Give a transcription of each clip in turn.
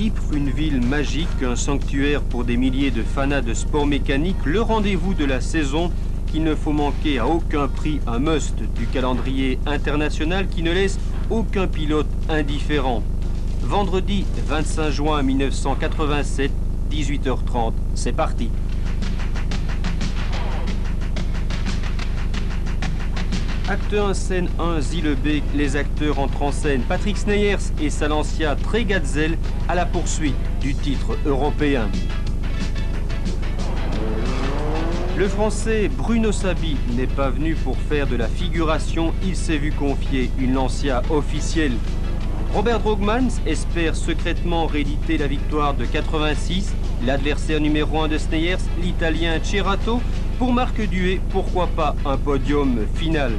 Ypres, une ville magique, un sanctuaire pour des milliers de fanas de sport mécanique, le rendez-vous de la saison qu'il ne faut manquer à aucun prix, un must du calendrier international qui ne laisse aucun pilote indifférent. Vendredi 25 juin 1987, 18h30, c'est parti. Acteur en scène 1, Zillebeek, les acteurs entrent en scène. Patrick Sneyers et sa Lancia Trégatzel à la poursuite du titre européen. Le Français Bruno Sabi n'est pas venu pour faire de la figuration, il s'est vu confier une Lancia officielle. Robert Drogmans espère secrètement rééditer la victoire de 86, l'adversaire numéro 1 de Sneyers, l'Italien Cerato. Pour Marc Duhet, pourquoi pas un podium final?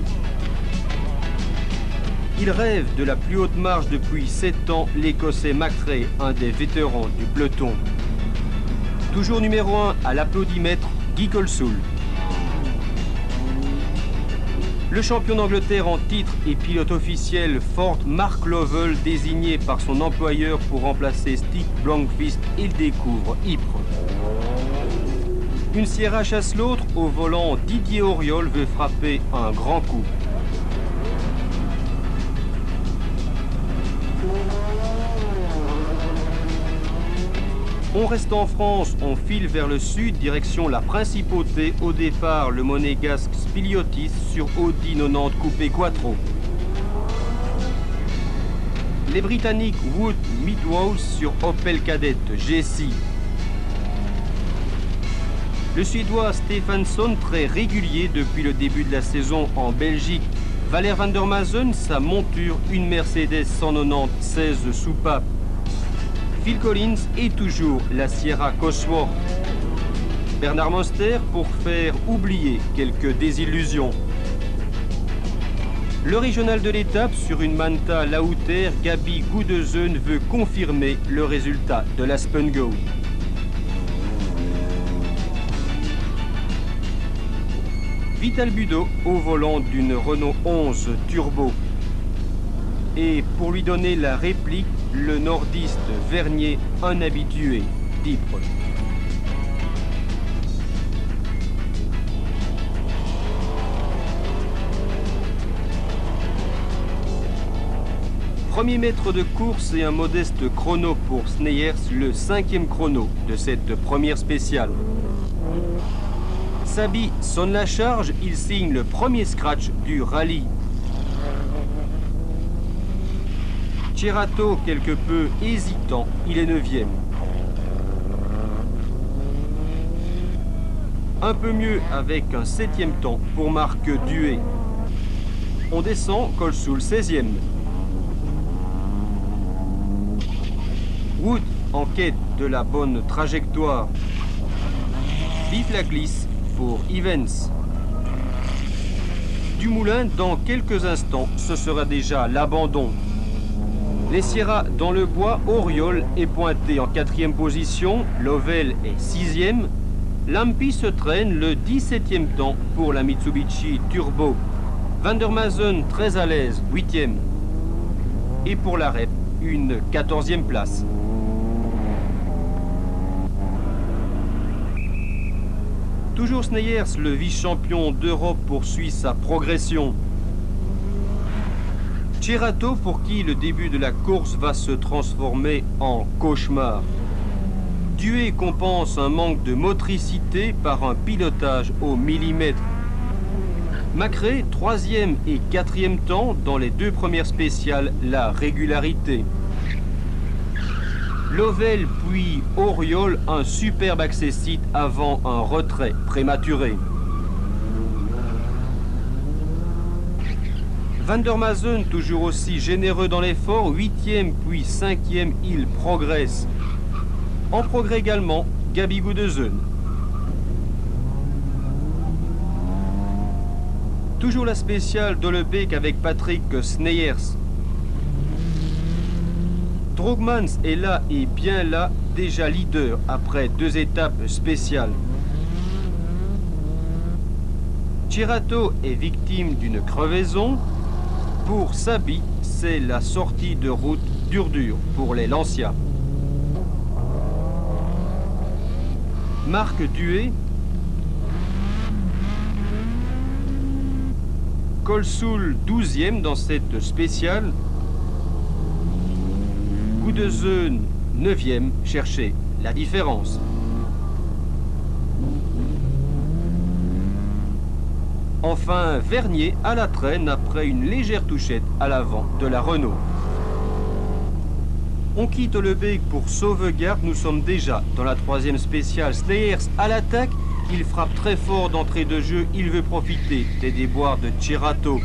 Il rêve de la plus haute marche depuis 7 ans, l'Écossais Macrae, un des vétérans du peloton. Toujours numéro 1 à l'applaudimètre, Guy Colsoul. Le champion d'Angleterre en titre et pilote officiel Ford Mark Lovell, désigné par son employeur pour remplacer Stig Blomqvist, il découvre Ypres. Une Sierra chasse l'autre, au volant Didier Auriol veut frapper un grand coup. On reste en France, on file vers le sud, direction la Principauté. Au départ, le monégasque Spiliotis sur Audi 90 Coupé Quattro. Les Britanniques Wood Midwolf sur Opel Kadett GSI. Le Suédois Stefansson, très régulier depuis le début de la saison en Belgique. Valère van der Mazen, sa monture, une Mercedes 190 16 soupapes. Phil Collins et toujours la Sierra Cosworth. Bernard Monster pour faire oublier quelques désillusions. Le régional de l'étape sur une Manta Lauter, Gabi Gudesen veut confirmer le résultat de l'Aspen Gold. Vital Budo au volant d'une Renault 11 Turbo. Et pour lui donner la réplique, le nordiste Vernier, un habitué d'Ypres. Premier mètre de course et un modeste chrono pour Sneyers, le 5e chrono de cette première spéciale. Sabi sonne la charge, il signe le premier scratch du rallye. Cerato, quelque peu hésitant, il est 9e. Un peu mieux avec un 7e temps pour Marc Duhet. On descend, Colsoul 16e. Wood en quête de la bonne trajectoire. Vive la glisse pour Evans. Dumoulin, dans quelques instants, ce sera déjà l'abandon. Les Sierra dans le bois, Auriol est pointé en 4e position, Lovell est 6e. Lampi se traîne le 17e temps pour la Mitsubishi Turbo. Van der Mazen très à l'aise, 8e. Et pour la REP, une 14e place. Toujours Sneyers, le vice-champion d'Europe, poursuit sa progression. Cerato, pour qui le début de la course va se transformer en cauchemar. Duhet compense un manque de motricité par un pilotage au millimètre. Macrae, 3e et 4e temps dans les 2 premières spéciales, la régularité. Lovell puis Auriol, un superbe accessite avant un retrait prématuré. Van der Mazen, toujours aussi généreux dans l'effort, 8e puis 5e, il progresse. En progrès également, Gabi Gudesen. Toujours la spéciale d'Ollebeek avec Patrick Sneyers. Drogmans est là et bien là, déjà leader après 2 étapes spéciales. Cerato est victime d'une crevaison. Pour Sabi, c'est la sortie de route dur pour les Lancia. Marc Duet. Colsoul 12e dans cette spéciale. Gudezun 9e, cherchez la différence. Enfin, Vernier à la traîne après une légère touchette à l'avant de la Renault. On quitte le bec pour sauvegarde, nous sommes déjà dans la 3e spéciale. Sneyers à l'attaque, il frappe très fort d'entrée de jeu, il veut profiter des déboires de Cerato.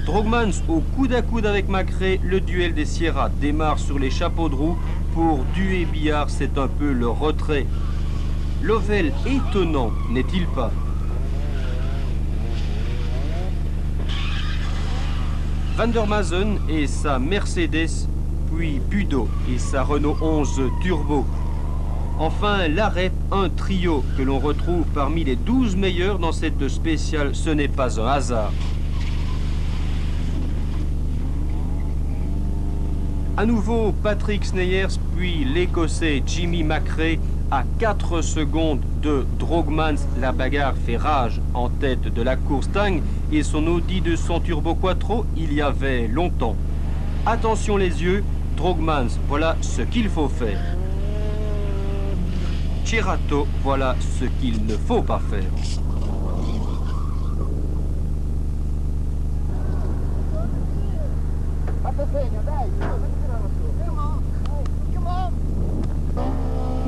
Drogmans au coude à coude avec Macrae, le duel des Sierra démarre sur les chapeaux de roue. Pour Duet Billard, c'est un peu le retrait. Lovell étonnant, n'est-il pas? Van der Mazen et sa Mercedes, puis Budo et sa Renault 11 Turbo. Enfin, l'Arep, un trio que l'on retrouve parmi les 12 meilleurs dans cette spéciale, ce n'est pas un hasard. À nouveau, Patrick Sneyers, puis l'Écossais Jimmy Macrae à 4 secondes de Drogmans. La bagarre fait rage en tête de la course. Tang et son Audi 200 Turbo Quattro, il y avait longtemps. Attention les yeux, Drogmans, voilà ce qu'il faut faire. Cerato, voilà ce qu'il ne faut pas faire.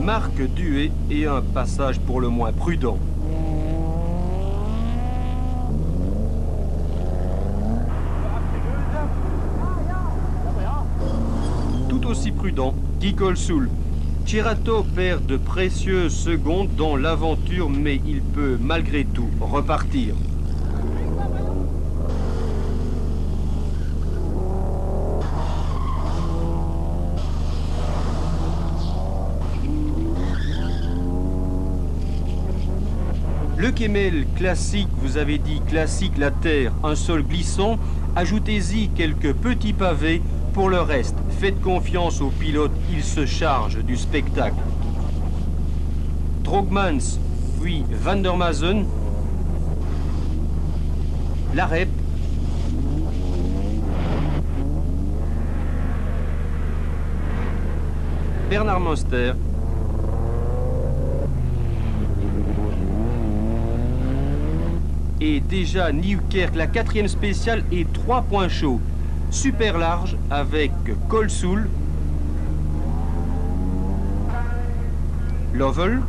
Marc Duet et un passage pour le moins prudent. Tout aussi prudent, Guy Colsoul. Cerato perd de précieuses secondes dans l'aventure, mais il peut malgré tout repartir. Le Kemmel classique, vous avez dit classique la terre, un sol glissant, ajoutez-y quelques petits pavés. Pour le reste, faites confiance au pilote, il se charge du spectacle. Drogmans, puis Van der Mazen, l'Arep, Bernard Munster, et déjà Newkirk, la 4e spéciale et 3 points chauds. Super large avec Colsoul, Lovell,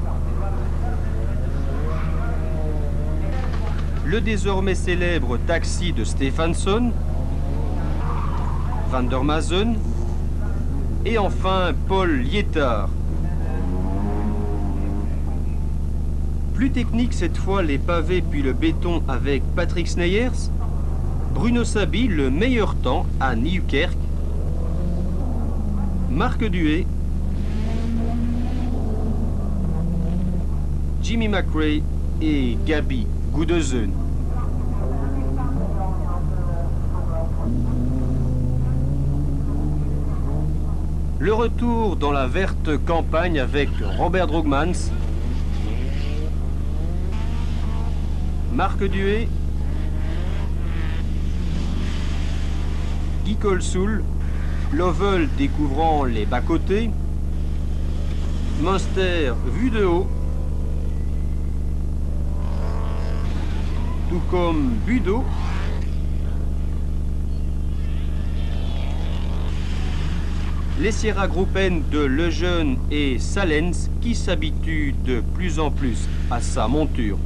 le désormais célèbre taxi de Stefansson, Van der Mazen et enfin Paul Lietard. Plus technique cette fois, les pavés puis le béton avec Patrick Sneyers. Bruno Sabi, le meilleur temps à Newkirk. Marc Duet. Jimmy Macrae et Gabi Gudezun. Le retour dans la verte campagne avec Robert Drogmans. Marc Duet. Guy Colsoul, Lovell découvrant les bas-côtés, Munster vu de haut, tout comme Budo, les Sierra Gruppen de Lejeune et Salens qui s'habituent de plus en plus à sa monture.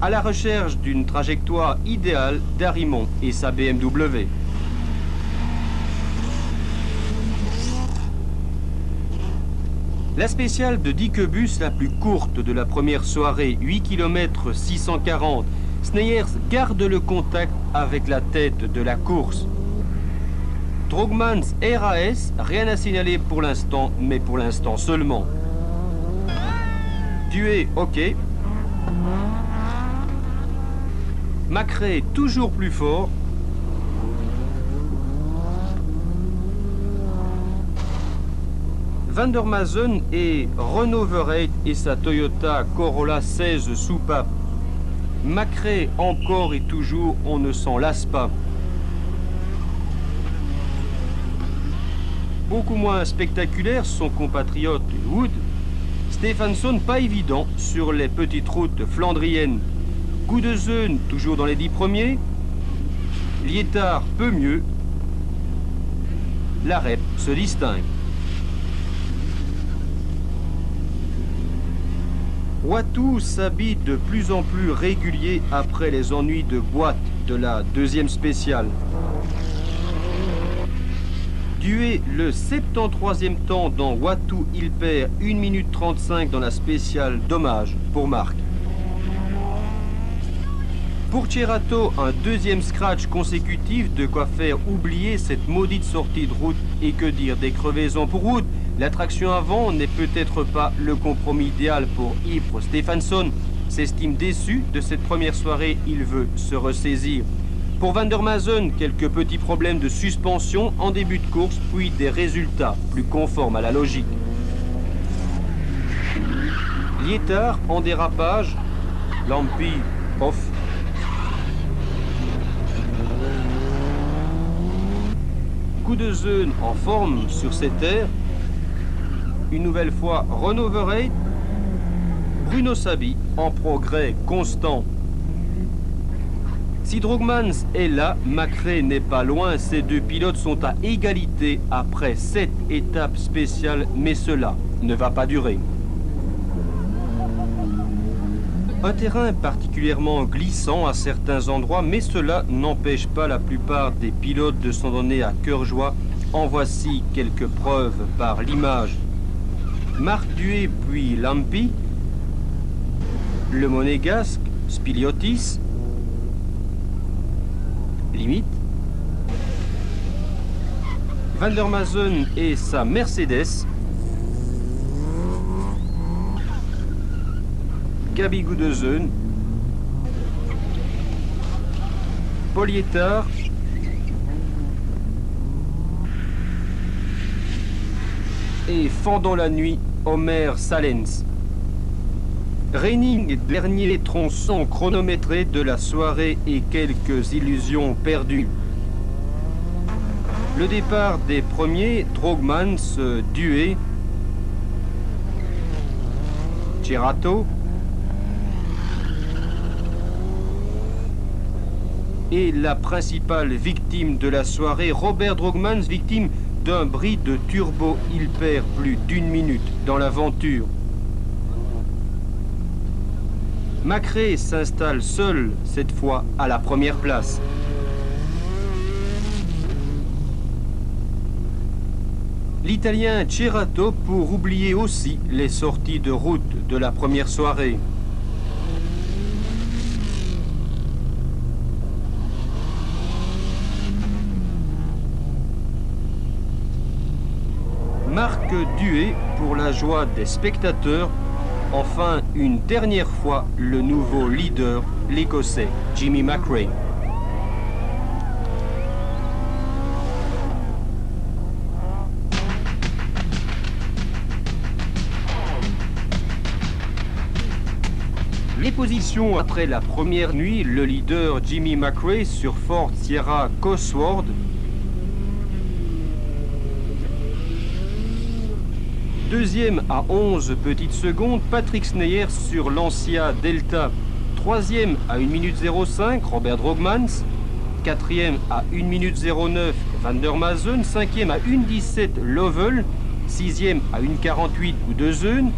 À la recherche d'une trajectoire idéale d'Arimont et sa BMW. La spéciale de Dickebus, la plus courte de la première soirée, 8 km 640. Sneyers garde le contact avec la tête de la course. Drogmans RAS, rien à signaler pour l'instant, mais pour l'instant seulement. Duet, ok. Macrae toujours plus fort. Van der Maasen et Renault Verheid et sa Toyota Corolla 16 soupape. Macrae, encore et toujours, on ne s'en lasse pas. Beaucoup moins spectaculaire son compatriote Wood. Stefansson pas évident sur les petites routes flandriennes. Gudesen toujours dans les 10 premiers. Lietard peu mieux. La REP se distingue. Wattou s'habille de plus en plus régulier après les ennuis de boîte de la deuxième spéciale. Dué le 73e temps dans Wattou, il perd 1 minute 35 dans la spéciale. Dommage pour Marc. Pour Cerato, un deuxième scratch consécutif, de quoi faire oublier cette maudite sortie de route. Et que dire des crevaisons pour Wood. La traction avant n'est peut-être pas le compromis idéal pour Ypres. Stefansson s'estime déçu de cette première soirée, il veut se ressaisir. Pour Van der Maasen, quelques petits problèmes de suspension en début de course, puis des résultats plus conformes à la logique. Lietard en dérapage, Lampi off. Gudesen en forme sur cette aire. Une nouvelle fois Renault Verheid. Bruno Sabi en progrès constant. Si Droogmans est là, Macrae n'est pas loin. Ces deux pilotes sont à égalité après 7 étapes spéciales, mais cela ne va pas durer. Un terrain particulièrement glissant à certains endroits, mais cela n'empêche pas la plupart des pilotes de s'en donner à cœur joie. En voici quelques preuves par l'image. Marc Dué puis Lampi, le monégasque Spiliotis, limite, Van der Maasen et sa Mercedes, Gabi Gudesen, Paul Lietard, et fendant la nuit, Omer Salens. Reining, dernier tronçon chronométré de la soirée et quelques illusions perdues. Le départ des premiers, Droogmans, Dué, Cerato et la principale victime de la soirée, Robert Droogmans, victime d'un bris de turbo. Il perd plus d'1 minute dans l'aventure. Macrae s'installe seul, cette fois, à la première place. L'Italien Cerato pour oublier aussi les sorties de route de la première soirée. Marc Dué pour la joie des spectateurs. Enfin, une dernière fois, le nouveau leader, l'Écossais Jimmy Macrae. Les positions après la première nuit, le leader Jimmy Macrae sur Ford Sierra Cosworth. Deuxième à 11 petites secondes, Patrick Sneyer sur Lancia Delta. Troisième à 1 minute 05, Robert Droogmans. Quatrième à 1 minute 09, Van der Maasen. Cinquième à 1,17, Lovell. Sixième à 1,48, Gudesen.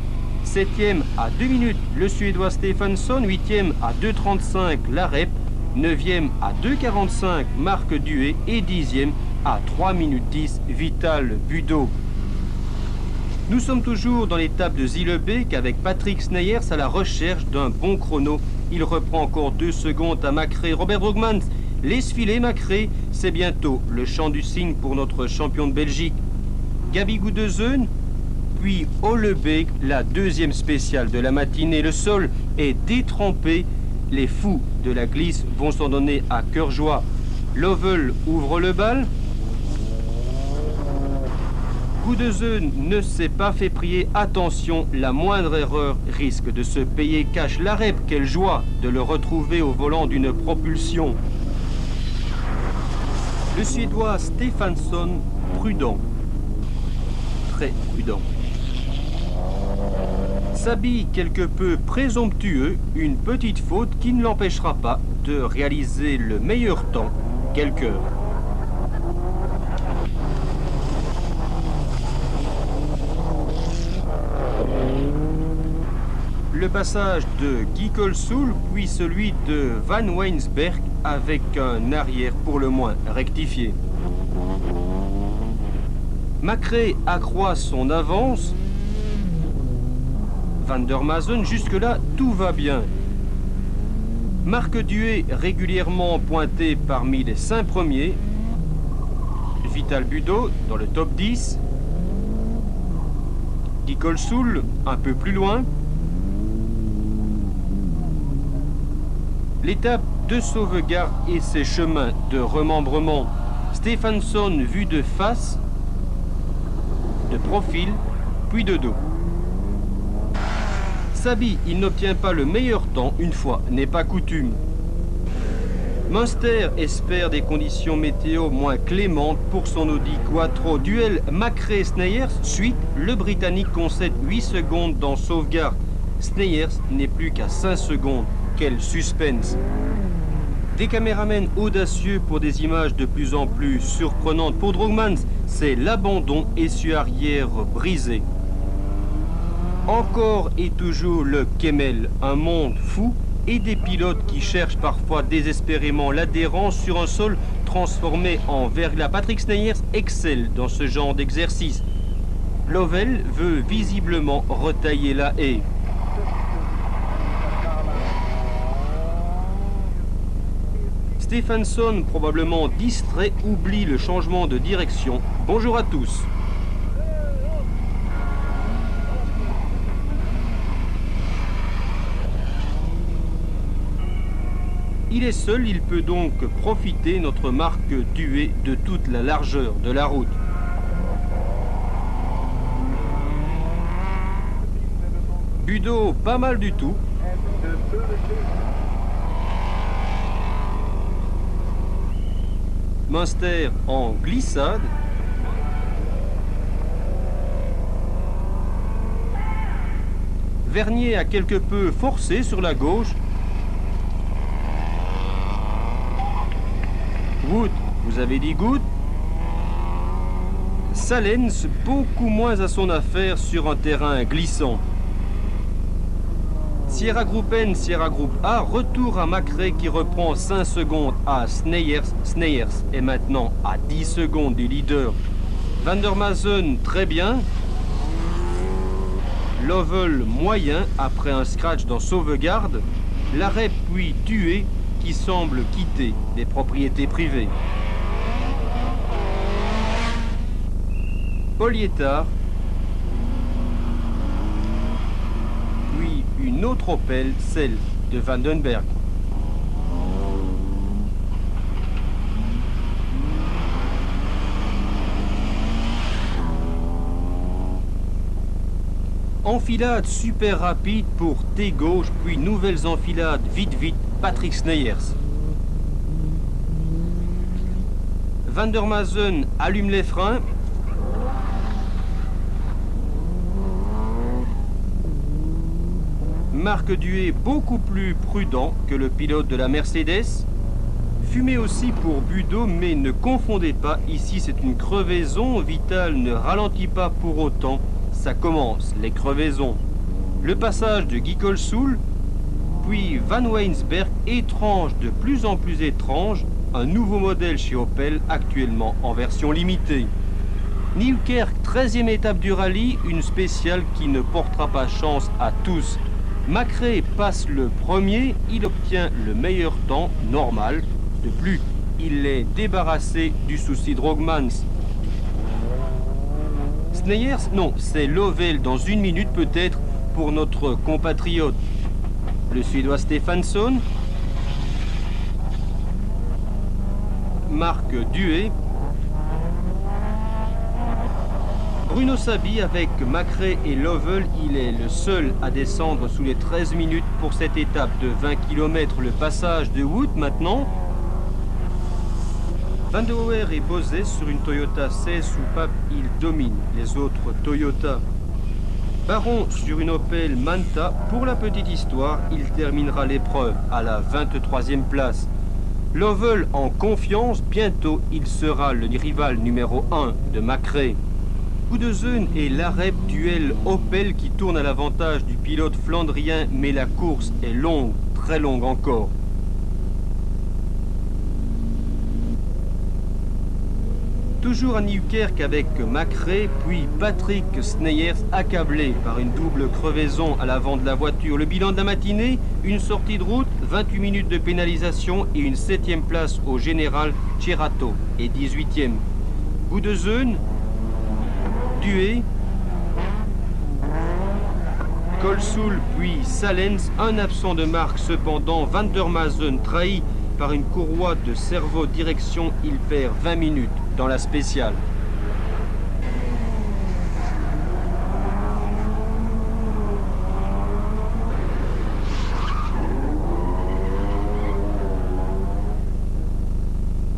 Septième à 2 minutes, le Suédois Stefansson. Huitième à 2,35, la REP. Neuvième à 2,45, Marc Dué. Et dixième à 3 minutes 10, Vital Budo. Nous sommes toujours dans l'étape de Zielebeek avec Patrick Sneyers à la recherche d'un bon chrono. Il reprend encore 2 secondes à Macrae. Robert Droogmans laisse filer Macrae. C'est bientôt le chant du cygne pour notre champion de Belgique. Gabi Gudesen, puis Holebeek, la deuxième spéciale de la matinée. Le sol est détrempé. Les fous de la glisse vont s'en donner à cœur joie. Lovell ouvre le bal. Coudezeux ne s'est pas fait prier. Attention, la moindre erreur risque de se payer cash. La rep, quelle joie de le retrouver au volant d'une propulsion. Le Suédois Stefansson, prudent. Très prudent. Sabi, quelque peu présomptueux, une petite faute qui ne l'empêchera pas de réaliser le meilleur temps, quelques heures. Le passage de Guy Colsoul, puis celui de Van Weinsberg avec un arrière pour le moins rectifié. Macrae accroît son avance. Van der Mazen, jusque-là, tout va bien. Marc Duet, régulièrement pointé parmi les 5 premiers. Vital Budo, dans le top 10. Guy Colsoul, un peu plus loin. L'étape de sauvegarde et ses chemins de remembrement. Stefansson vu de face, de profil, puis de dos. Sabi, il n'obtient pas le meilleur temps, une fois n'est pas coutume. Munster espère des conditions météo moins clémentes pour son Audi Quattro. Duel Macrae-Sneyers, suite, le Britannique concède 8 secondes dans sauvegarde. Sneyers n'est plus qu'à 5 secondes. Quel suspense! Des caméramens audacieux pour des images de plus en plus surprenantes. Pour Drogmans, c'est l'abandon, essieu arrière brisé. Encore et toujours le Kemmel, un monde fou et des pilotes qui cherchent parfois désespérément l'adhérence sur un sol transformé en verglas. Patrick Sneyers excelle dans ce genre d'exercice. Lovell veut visiblement retailler la haie. Stefansson, probablement distrait, oublie le changement de direction. Bonjour à tous. Il est seul, il peut donc profiter, notre Marc Duet, de toute la largeur de la route. Budo, pas mal du tout. Munster en glissade. Vernier a quelque peu forcé sur la gauche. Wood, vous avez dit good. Salens, beaucoup moins à son affaire sur un terrain glissant. Sierra Group N, Sierra Group A, retour à Macrae qui reprend 5 secondes à Sneyers. Sneyers est maintenant à 10 secondes du leader. Van der Mazen, très bien. Lovell, moyen, après un scratch dans sauvegarde. L'arrêt puis Duet qui semble quitter les propriétés privées. Paul Lietard. Puis une autre Opel, celle de Vandenberg. Enfilade super rapide pour T gauche, puis nouvelles enfilades vite, Patrick Sneyers. Van der Mazen allume les freins. Marc Duet beaucoup plus prudent que le pilote de la Mercedes. Fumée aussi pour Budo, mais ne confondez pas, ici c'est une crevaison. Vital ne ralentit pas pour autant. Ça commence, les crevaisons. Le passage de Guy Colsoul, puis Van Weinsberg, étrange, de plus en plus étrange, un nouveau modèle chez Opel, actuellement en version limitée. Newkirk, 13e étape du rallye, une spéciale qui ne portera pas chance à tous. Macrae passe le premier, il obtient le meilleur temps, normal. De plus, il est débarrassé du souci Drogmans. Sneyers, non, c'est Lovell dans 1 minute peut-être pour notre compatriote. Le Suédois Stefansson. Marc Duet. Bruno Sabi avec Macrae et Lovell, il est le seul à descendre sous les 13 minutes pour cette étape de 20 km. Le passage de Wood maintenant. Van de Hoer et Bosé sur une Toyota 16 soupape, il domine les autres Toyota. Baron sur une Opel Manta. Pour la petite histoire, il terminera l'épreuve à la 23e place. Lovell en confiance, bientôt il sera le rival numéro 1 de Macrae. Goudezeunen et Lareb, duel Opel qui tourne à l'avantage du pilote flandrien, mais la course est longue, très longue encore. Toujours à Nieuwkerk avec Macrae, puis Patrick Sneyers accablé par une double crevaison à l'avant de la voiture. Le bilan de la matinée, une sortie de route, 28 minutes de pénalisation et une 7e place au général Cerato et 18e. Goudezeunen, Dué, Colsoul puis Salens, un absent de marque cependant. Van der Mazen trahi par une courroie de cerveau direction, il perd 20 minutes dans la spéciale.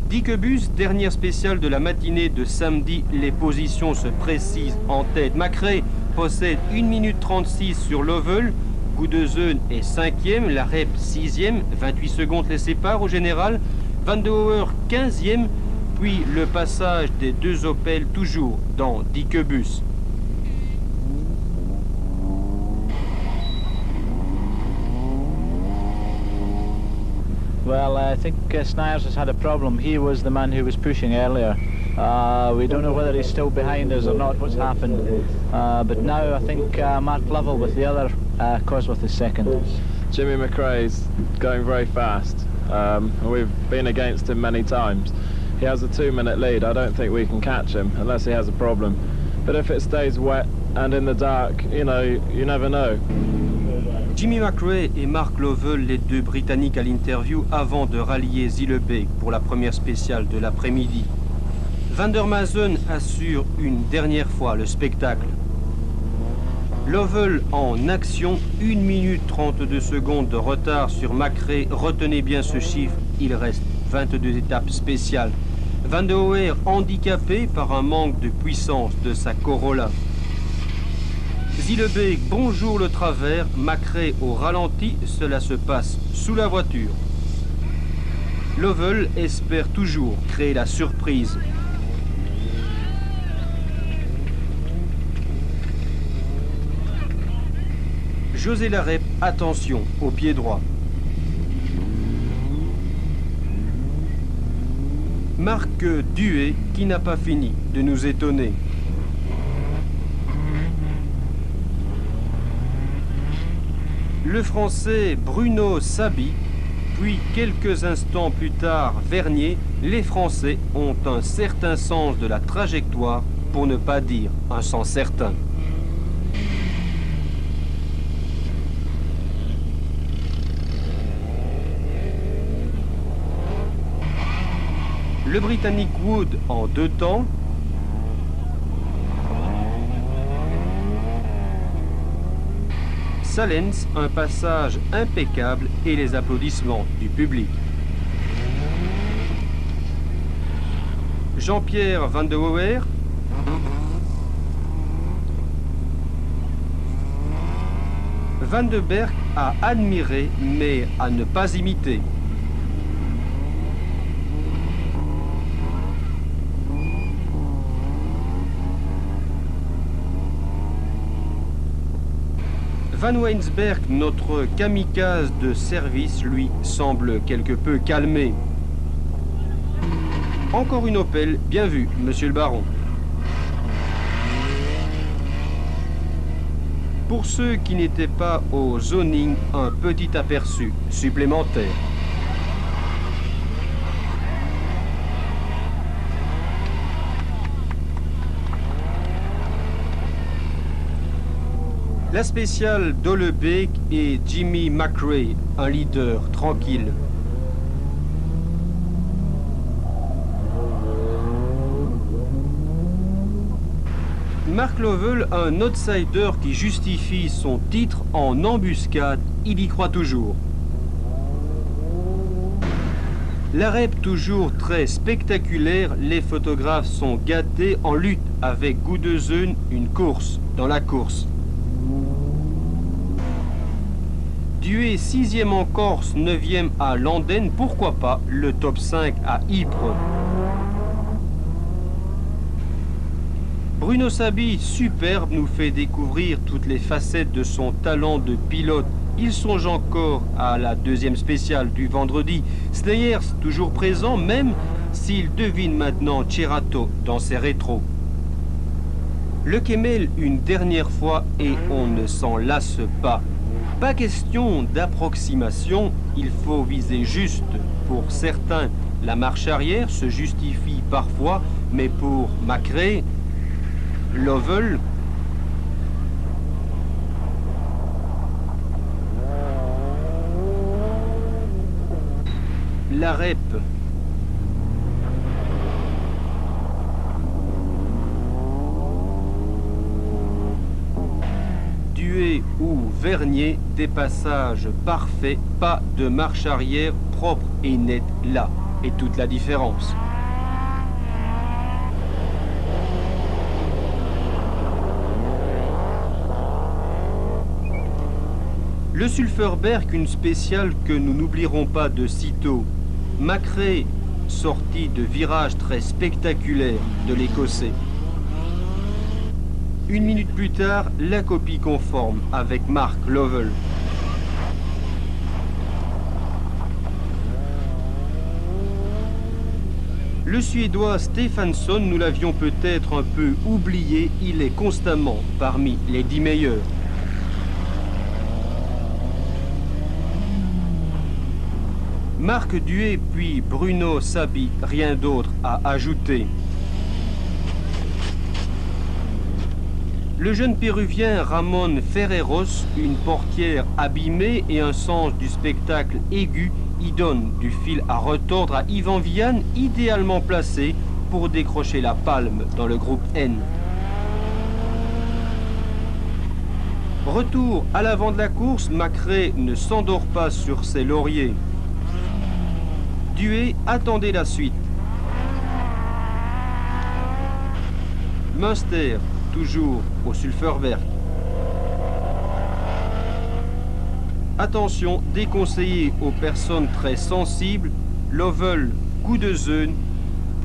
Dikebus, dernière spéciale de la matinée de samedi, les positions se précisent en tête. Macrae possède 1 minute 36 sur Lovell, Goudezeunen est 5e, Lareb 6e, 28 secondes les séparent au général, Van de Hoer 15e, puis le passage des deux Opel toujours dans Dikebus. Well, I think Sneyers has had a problem. He was the man who was pushing earlier. We don't know whether he's still behind us or not, what's happened. But now I think Mark Lovell with the other Cosworth is second. Jimmy Macrae's going very fast. We've been against him many times. He has a 2-minute lead. I don't think we can catch him unless he has a problem. But if it stays wet and in the dark, you know, you never know. Jimmy Macrae et Mark Lovell, les deux Britanniques à l'interview avant de rallier Zielebeek pour la première spéciale de l'après-midi. Van der Mazen assure une dernière fois le spectacle. Lovell en action, 1 minute 32 secondes de retard sur Macrae. Retenez bien ce chiffre, il reste 22 étapes spéciales. Van de Hoer handicapé par un manque de puissance de sa Corolla. Zielebeek, bonjour le travers, Macrae au ralenti, cela se passe sous la voiture. Lovell espère toujours créer la surprise. José Lareb, attention, au pied droit. Marc Dué, qui n'a pas fini de nous étonner. Le Français Bruno Sabi, puis quelques instants plus tard Vernier, les Français ont un certain sens de la trajectoire, pour ne pas dire un sens certain. Le Britannique Wood en 2 temps. Salens, un passage impeccable et les applaudissements du public. Jean-Pierre Van de Hoer. Van de Berg à admirer mais à ne pas imiter. Van Weinsberg, notre kamikaze de service, lui, semble quelque peu calmé. Encore une Opel, bien vu, monsieur le baron. Pour ceux qui n'étaient pas au zoning, un petit aperçu supplémentaire. La spéciale Dolebeek et Jimmy Macrae, un leader tranquille. Mark Lovell, un outsider qui justifie son titre en embuscade, il y croit toujours. La REP toujours très spectaculaire, les photographes sont gâtés en lutte avec Gudezun, une course dans la course. Dué 6e en Corse, 9e à Landen, pourquoi pas le top 5 à Ypres. Bruno Sabi, superbe, nous fait découvrir toutes les facettes de son talent de pilote. Il songe encore à la deuxième spéciale du vendredi. Sneyers, toujours présent, même s'il devine maintenant Cerato dans ses rétros. Le Kemmel une dernière fois et on ne s'en lasse pas. Pas question d'approximation, il faut viser juste. Pour certains, la marche arrière se justifie parfois, mais pour Macrae, Lovell, la REP, Dué ou Vernier, des passages parfaits, pas de marche arrière propre et nette là, et toute la différence. Le Sulferberg, une spéciale que nous n'oublierons pas de sitôt. Macrae, sortie de virage très spectaculaire de l'Écossais. Une minute plus tard, la copie conforme avec Mark Lovell. Le Suédois Stefansson, nous l'avions peut-être un peu oublié, il est constamment parmi les 10 meilleurs. Marc Dué puis Bruno Sabi, rien d'autre à ajouter. Le jeune péruvien Ramon Ferreros, une portière abîmée et un sens du spectacle aigu, y donne du fil à retordre à Yvan Vianne, idéalement placé pour décrocher la palme dans le groupe N. Retour à l'avant de la course, Macrae ne s'endort pas sur ses lauriers. Dué attendait la suite. Münster, toujours au Sulferberg. Attention, déconseillé aux personnes très sensibles, Lovell, Gudezun,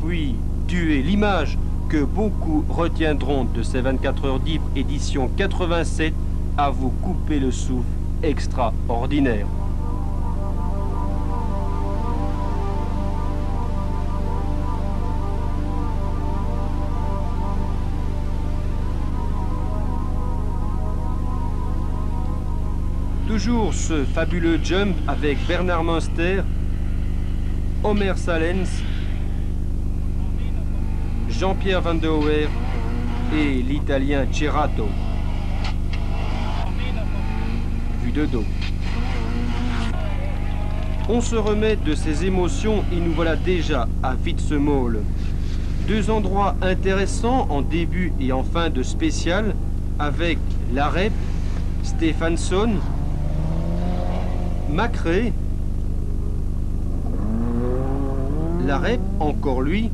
puis Dué, l'image que beaucoup retiendront de ces 24 heures d'Ypres édition 87, à vous couper le souffle extraordinaire. Toujours ce fabuleux jump avec Bernard Münster, Omer Salens, Jean-Pierre Van de Hoer et l'Italien Cerato. Vue de dos. On se remet de ses émotions et nous voilà déjà à Fitzmaul. Deux endroits intéressants en début et en fin de spécial avec la REP, Stefansson, Macrae, la REP, encore lui,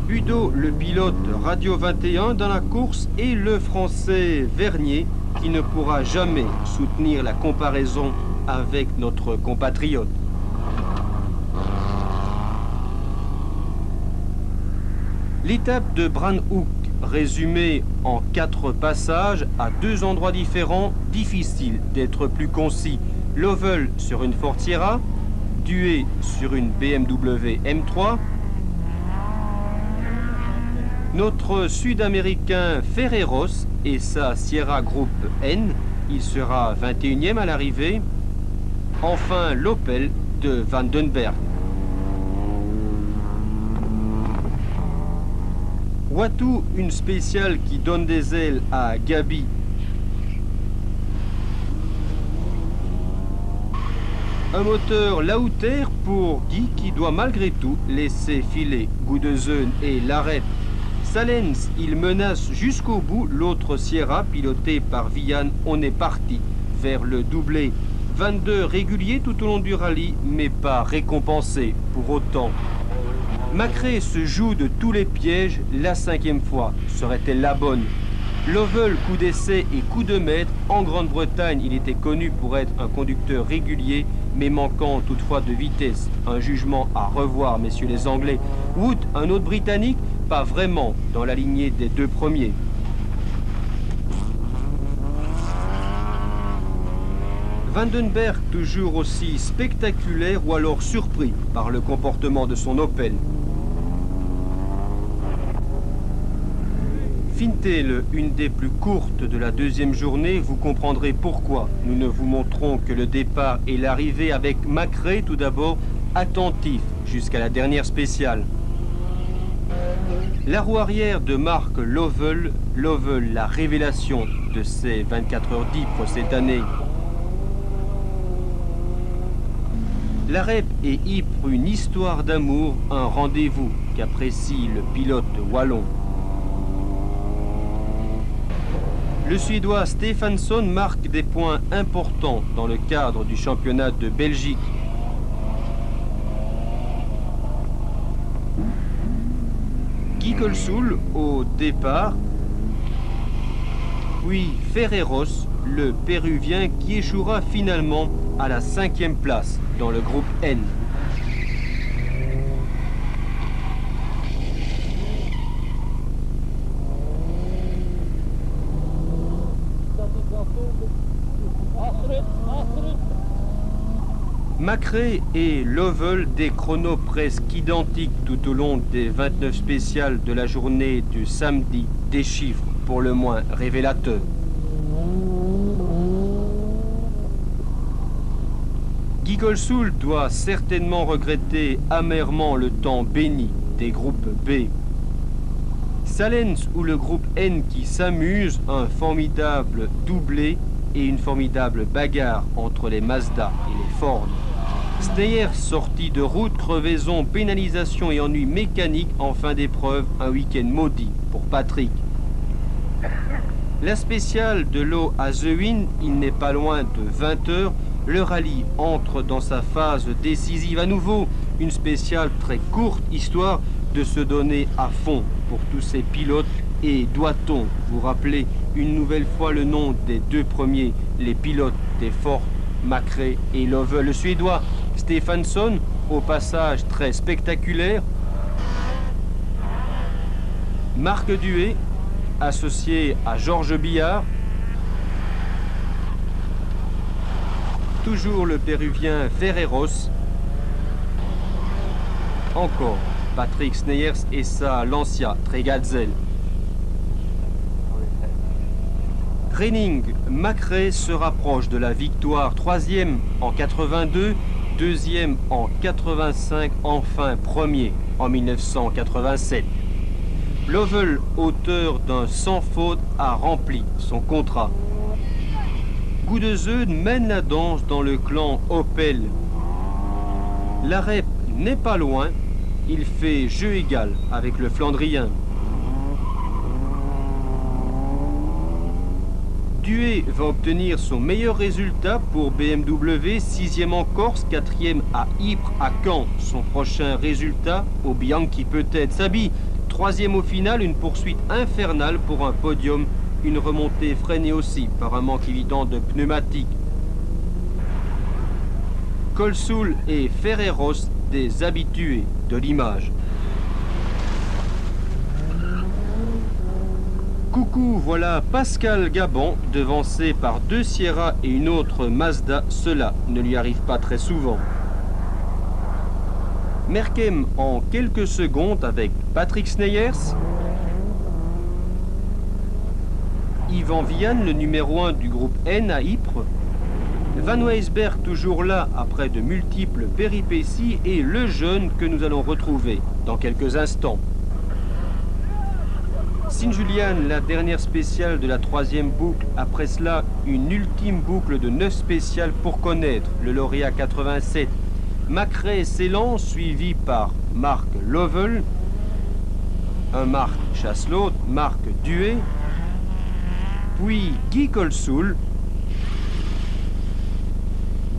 Budo, le pilote Radio 21 dans la course, et le français Vernier qui ne pourra jamais soutenir la comparaison avec notre compatriote. L'étape de Branhoek, résumée en 4 passages à 2 endroits différents, difficile d'être plus concis. Lovell sur une Ford Sierra, Dué sur une BMW M3, notre Sud-Américain Ferreros et sa Sierra Group N, il sera 21e à l'arrivée, enfin l'Opel de Vandenberg. Watou, une spéciale qui donne des ailes à Gabi. Un moteur Lauter pour Guy qui doit malgré tout laisser filer Gudezun et la REP Salens, il menace jusqu'au bout l'autre Sierra, piloté par Vian. On est parti vers le doublé. 22 réguliers tout au long du rallye, mais pas récompensés pour autant. Macrae se joue de tous les pièges. La 5e fois serait-elle la bonne? Lovell, coup d'essai et coup de maître. En Grande-Bretagne, il était connu pour être un conducteur régulier, mais manquant toutefois de vitesse. Un jugement à revoir, messieurs les Anglais. Wood, un autre Britannique, pas vraiment dans la lignée des deux premiers. Vandenberg, toujours aussi spectaculaire ou alors surpris par le comportement de son Opel. Fintel, une des plus courtes de la deuxième journée, vous comprendrez pourquoi. Nous ne vous montrons que le départ et l'arrivée avec Macrae tout d'abord, attentif jusqu'à la dernière spéciale. La roue arrière de Mark Lovell, la révélation de ces 24 heures d'Ypres cette année. La REP et Ypres, une histoire d'amour, un rendez-vous qu'apprécie le pilote wallon. Le Suédois Stefansson marque des points importants dans le cadre du championnat de Belgique. Guy Colsoul au départ, puis Ferreros, le Péruvien qui échouera finalement à la 5e place dans le groupe N. Macrae et Lovell, des chronos presque identiques tout au long des 29 spéciales de la journée du samedi, des chiffres pour le moins révélateurs. Guy Colsoul doit certainement regretter amèrement le temps béni des groupes B. Salens ou le groupe N qui s'amuse, un formidable doublé et une formidable bagarre entre les Mazda et les Ford. Steyr sorti de route, crevaison, pénalisation et ennui mécanique en fin d'épreuve, un week-end maudit pour Patrick. La spéciale de l'eau à The Win, il n'est pas loin de 20 heures. Le rallye entre dans sa phase décisive à nouveau. Une spéciale très courte, histoire de se donner à fond pour tous ces pilotes. Et doit-on vous rappeler une nouvelle fois le nom des deux premiers, les pilotes des Ford, Macrae et Lovell. Le Suédois Stefansson, au passage très spectaculaire. Marc Duet, associé à Georges Billard. Toujours le Péruvien Ferreros. Encore Patrick Sneyers et sa Lancia Tregazzel. Reining, Macrae se rapproche de la victoire, 3e en 82, 2e en 85, enfin premier en 1987. Lovell, auteur d'un sans faute, a rempli son contrat. Goudezeud mène la danse dans le clan Opel. La REP n'est pas loin, il fait jeu égal avec le Flandrien. Duet va obtenir son meilleur résultat pour BMW, 6e en Corse, 4e à Ypres, à Caen. Son prochain résultat au Bianchi peut-être. Sabi, 3e au final, une poursuite infernale pour un podium, une remontée freinée aussi par un manque évident de pneumatiques. Colsoul et Ferreros, des habitués de l'image. Coucou, voilà Pascal Gabon, devancé par 2 Sierra et une autre Mazda. Cela ne lui arrive pas très souvent. Merkem en quelques secondes avec Patrick Sneyers. Yvan Vian, le numéro 1 du groupe N à Ypres. Van Weisberg toujours là après de multiples péripéties et le jeune que nous allons retrouver dans quelques instants. Sint-Julian, la dernière spéciale de la 3e boucle. Après cela, une ultime boucle de 9 spéciales pour connaître le lauréat 87. Macrae s'élance, suivi par Mark Lovell. Un Marc chasse l'autre, Marc Duet, puis Guy Colsoul,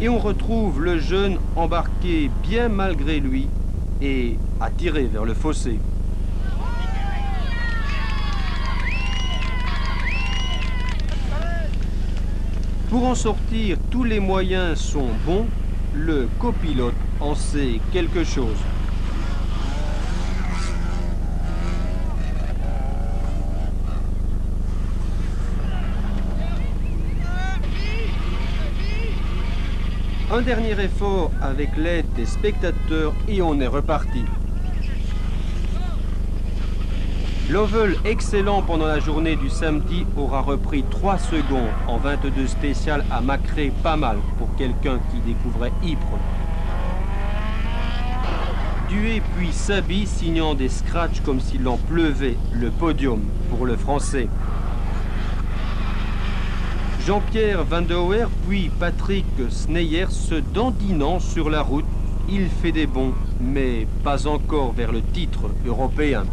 et on retrouve le jeune embarqué bien malgré lui et attiré vers le fossé. Pour en sortir, tous les moyens sont bons, le copilote en sait quelque chose. Un dernier effort avec l'aide des spectateurs et on est reparti. Lovell, excellent pendant la journée du samedi, aura repris 3 secondes en 22 spécial à Macré, pas mal pour quelqu'un qui découvrait Ypres. Duet puis Saby signant des scratchs comme s'il en pleuvait, le podium pour le Français. Jean-Pierre Van der Weer puis Patrick Sneyer se dandinant sur la route. Il fait des bons, mais pas encore vers le titre européen.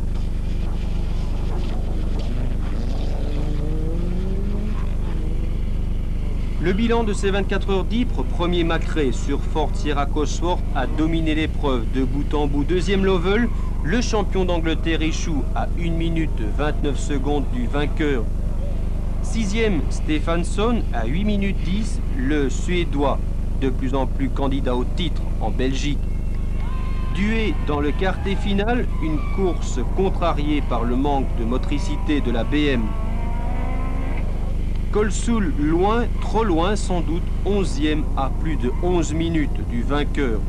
Le bilan de ces 24 heures d'Ypres, premier Macré sur Fort Sierra Cosworth a dominé l'épreuve de bout en bout. Deuxième Lovell, le champion d'Angleterre échoue à 1 minute 29 secondes du vainqueur. Sixième, Stefansson à 8 minutes 10, le Suédois, de plus en plus candidat au titre en Belgique. Duet dans le quartet final, une course contrariée par le manque de motricité de la BM. Colsoul loin, trop loin sans doute, 11e à plus de 11 minutes du vainqueur.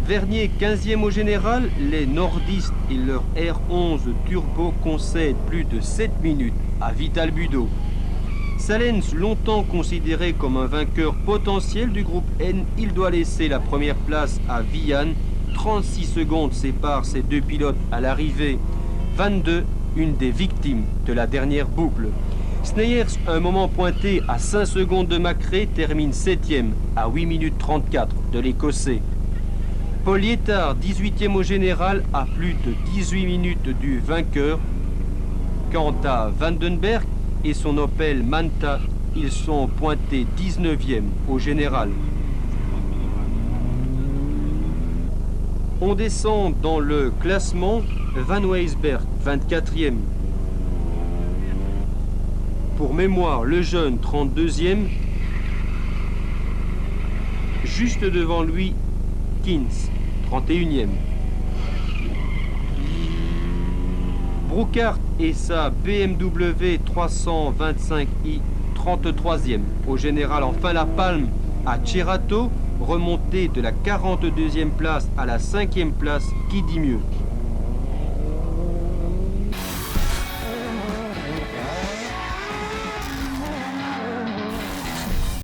Vernier 15e au général, les nordistes et leur R11 Turbo concèdent plus de 7 minutes à Vital Budo. Salens, longtemps considéré comme un vainqueur potentiel du groupe N, il doit laisser la première place à Vianne. 36 secondes séparent ces deux pilotes à l'arrivée. 22, une des victimes de la dernière boucle. Sneyers, un moment pointé à 5 secondes de Macré, termine 7e à 8 minutes 34 de l'Écossais. Paul Liétard, 18e au général, à plus de 18 minutes du vainqueur. Quant à Vandenberg et son Opel Manta, ils sont pointés 19e au général. On descend dans le classement, Van Weisberg, 24e. Pour mémoire, le jeune, 32e. Juste devant lui, Kins, 31e. Brookhart et sa BMW 325i, 33e. Au général, enfin la palme à Cerato, remontée de la 42e place à la 5e place, qui dit mieux?